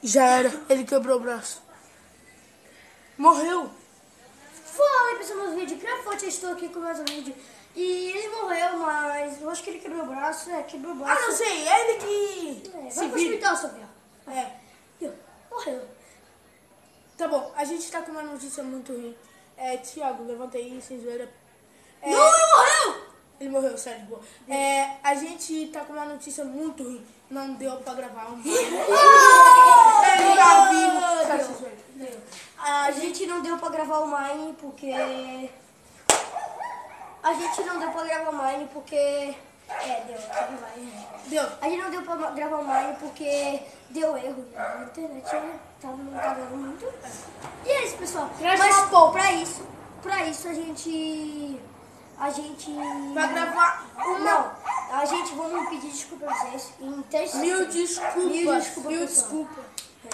Já era, ele quebrou o braço. Morreu. Fala aí, pessoal, meus vídeos. Craft, eu estou aqui com mais um vídeo. E ele morreu, mas eu acho que ele quebrou o braço. Quebrou o braço. Ah, não sei, ele que... Vai pro hospital, Sofia. É. Morreu. Tá bom, a gente tá com uma notícia muito ruim. Thiago, levanta aí, sem zoeira. Não, ele morreu! Ele morreu, sério, boa. A gente tá com uma notícia muito ruim. Não deu pra gravar um vídeo. Ele tá vivo. A gente não deu pra gravar o Mine porque... A gente não deu pra gravar o Mine porque... Deu. A gente não deu pra gravar o Mine porque deu erro na internet, né? Não tava muito. E é isso, pessoal. Mas, pô, pra isso a gente... Vai gravar uma... Não, a gente vamos pedir desculpa pra vocês. Em 3 Mil desculpas. desculpa.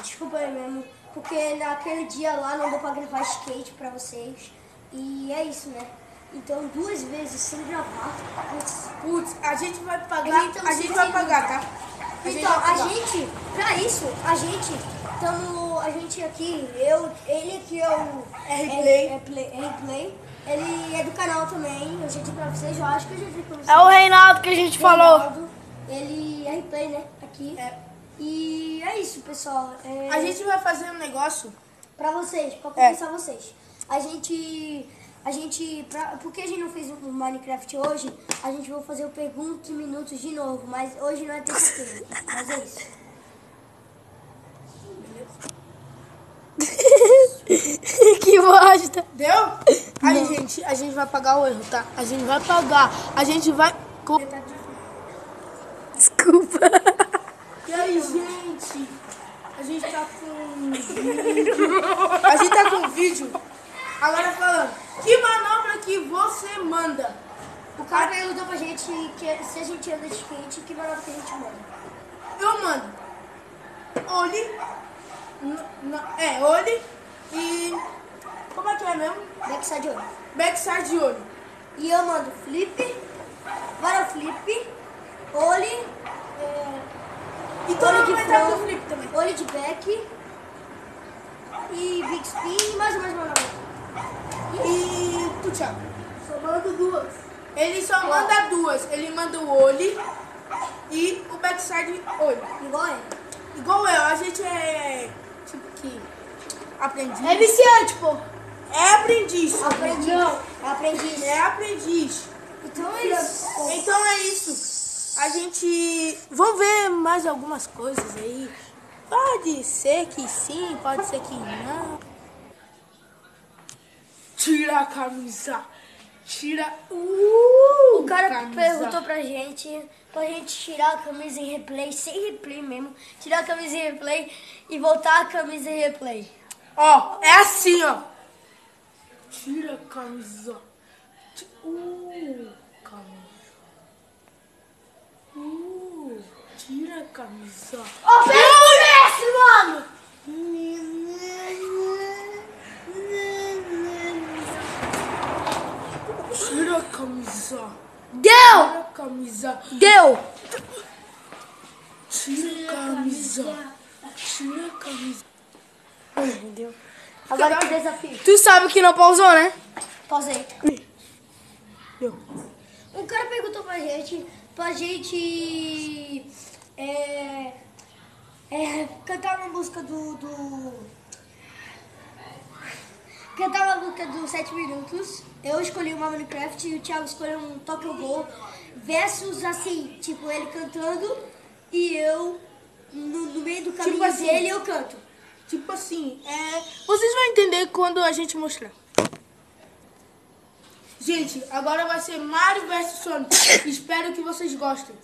Desculpa aí mesmo. Porque naquele dia lá não deu pra gravar skate pra vocês. E é isso, né? Então 2 vezes sem gravar. Putz, a gente vai pagar. A gente vai pagar, tá? A gente aqui, ele aqui é o R-Play. Ele é do canal também, eu já disse pra vocês, eu acho que eu já disse pra vocês. É o Reinaldo que a gente falou. Ele é R-Play, né? Aqui. E é isso, pessoal. A gente vai fazer um negócio pra vocês, pra compensar vocês. Porque a gente não fez o Minecraft hoje, a gente vai fazer o Pergunta em Minutos de novo, mas hoje não é terça-feira. Mas é isso. Que bosta. Deu? Aí, gente, a gente vai pagar o erro, tá? A gente vai pagar. A gente vai... Desculpa. E aí, gente? A gente tá com vídeo. A gente tá com vídeo. Agora falando, que manobra que você manda? O cara perguntou pra gente que se a gente anda de skate, que manobra que a gente manda. Eu mando olhe. Olhe e... Como é que é mesmo? Backside olho. Backside de olho. E eu mando flip, vara flip, olhe, E todo olho de mundo vai dar front, do flip também. olho de back e big spin e mais manobra. E tu, Thiago? Só mando 2. Ele só manda 2. Ele manda o olho e o backside olho. Igual ele. Igual eu, a gente é tipo que aprendiz. É viciante, pô. É aprendiz. Aprendiz. É aprendiz. Então é isso. Então é isso. A gente... Vamos ver mais algumas coisas aí. Pode ser que sim, pode ser que não. Tira a camisa. Tira O cara camisa. perguntou pra gente tirar a camisa em replay, sem replay mesmo. Tirar a camisa em replay e voltar a camisa em replay. Ó, é assim, ó. Tira a camisa. Camisa. Tira a camisa. Ó, pega o mestre, mano! Tira a camisa. Deu! Tira a camisa. Deu! Tira a camisa. Tira a camisa. Deu. Agora que desafio. Tu sabe que não pausou, né? Pausei. Deu. Um cara perguntou pra gente cantar uma música cantar uma música do 7 minutos. Eu escolhi uma Minecraft e o Thiago escolheu um Tokyo Ghoul versus assim, tipo, ele cantando e eu no meio do caminho Tipo assim. dele eu canto. Tipo assim, vocês vão entender quando a gente mostrar. Gente, agora vai ser Mario vs Sonic. Espero que vocês gostem.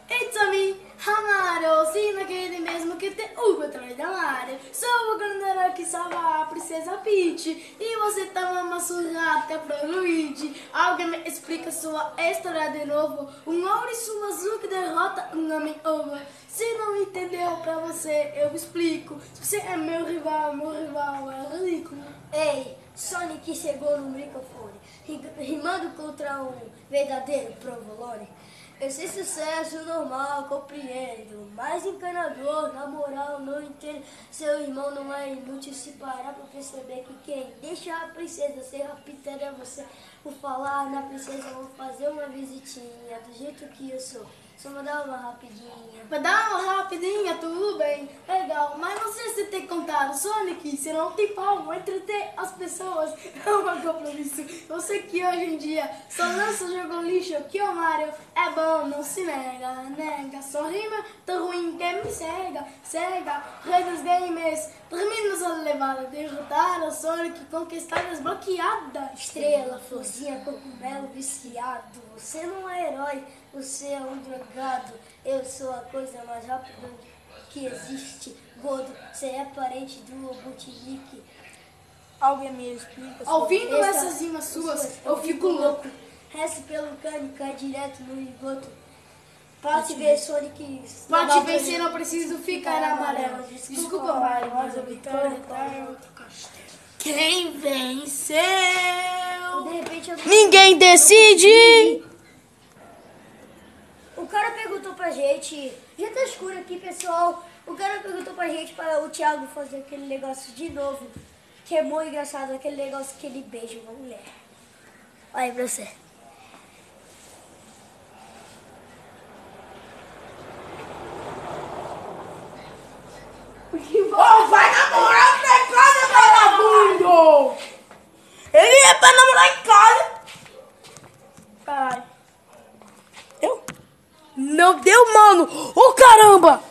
It's a me, Hamaro, sim, naquele mesmo que tem o atrás da área. Sou o grandão que salva a princesa Peach. E você tá uma surrata pro Luigi. Alguém me explica sua história de novo. Um ouriço azul que derrota um homem over. Se não entendeu pra você, eu explico. Se você é meu rival é ridículo. Ei, Sonic chegou no microfone. rimando contra um verdadeiro provolone. Esse sucesso normal, compreendo, mas encanador, na moral, não entendo. Seu irmão não é inútil se parar pra perceber que quem deixa a princesa ser raptada é você. Por falar na princesa, vou fazer uma visitinha, do jeito que eu sou. Só mandar uma rapidinha. Vai dar uma rapidinha, tudo bem, legal. Mas não sei se tem que contar o Sonic, se não tem pau, entreter as pessoas. É um compromisso. Eu sei que hoje em dia só lança jogo lixo, que o Mario é bom, não se nega, nega. Só rima tão ruim que me cega, cega. Rei dos gamers, termina sua levada. Derrotar o Sonic, conquistar desbloqueada. Estrela, florzinha, cogumelo viciado. Você não é herói, você é um drogado. Eu sou a coisa mais rápida que existe. Gordo, você é parente do Robotnik. Alguém me explica? Ouvindo essas rimas suas, eu fico louco. Desce pelo cano e cai direto no esgoto. Pra te ver, Sonic. Pra te vencer, não preciso ficar amarelo. Desculpa, Mario, mas a vitória tá em outro castelo. Quem venceu? De repente, Ninguém decide! O cara perguntou pra gente, já tá escuro aqui, pessoal. O cara perguntou pra gente para o Thiago fazer aquele negócio de novo, que é muito engraçado, aquele negócio que ele beija uma mulher. Olha aí pra você. Oh, vai namorar pra casa, vagabundo! Ele é pra namorar em casa! Caralho. Eu? Não deu, mano! Ô, caramba!